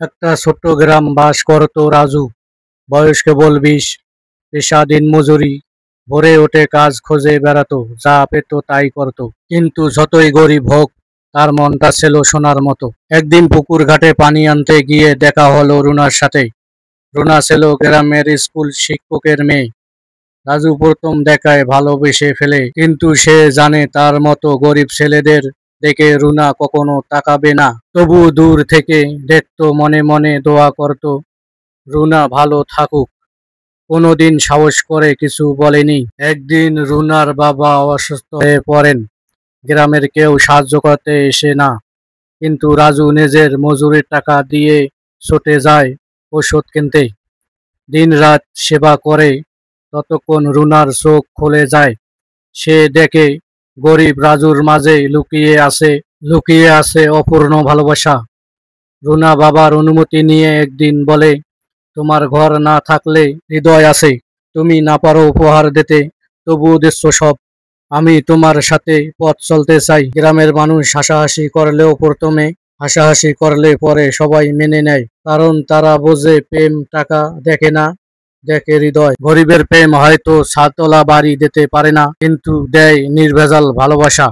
একটা ছোট্ট গ্রাম বাস করত রাজু। বয়স কেবল 20। পেশা দিনমজুরি। ভোরে উঠে কাজ খুঁজে বেড়াতো, যা পেত তাই করত। কিন্তু যতই গরিব হোক, তার মনটা ছিল সোনার মতো। একদিন পুকুর ঘাটে পানি আনতে গিয়ে দেখা হলো রুনার সাথে। রুনা ছিল গ্রামের স্কুল শিক্ষকের মেয়ে। রাজু প্রথম দেখায় ভালোবেসে ফেলে, কিন্তু সে জানে তার মতো গরিব ছেলেদের দেখে রুনা কখনো তাকাবে না। তবু দূর থেকে দেখতো, মনে মনে দোয়া করত রুনা ভালো থাকুক। কোনোদিন সাহস করে কিছু বলেনি। একদিন রুনার বাবা অসুস্থ হয়ে পড়েন। গ্রামের কেউ সাহায্য করতে এসে না, কিন্তু রাজু নিজের মজুরির টাকা দিয়ে ছুটে যায় ওষুধ কিনতে। দিন রাত সেবা করে, ততক্ষণ রুনার চোখ খুলে যায়। সে দেখে গরিব রাজুর মাঝে লুকিয়ে আছে অপূর্ণ ভালোবাসা। রুনা বাবার অনুমতি নিয়ে একদিন বলে, তোমার ঘর না থাকলে হৃদয় আছে। তুমি না পারো উপহার দিতে, তবুও দিচ্ছ সব। আমি তোমার সাথে পথ চলতে চাই। গ্রামের মানুষ হাসাহাসি করলে পরে সবাই মেনে নেয়, কারণ তারা বোঝে প্রেম টাকা দেখে না, দেখে হৃদয়। গরিবের প্রেম হয়তো ছাদতলা বাড়ি দিতে পারে না, কিন্তু দেয় নির্ভেজাল ভালোবাসা।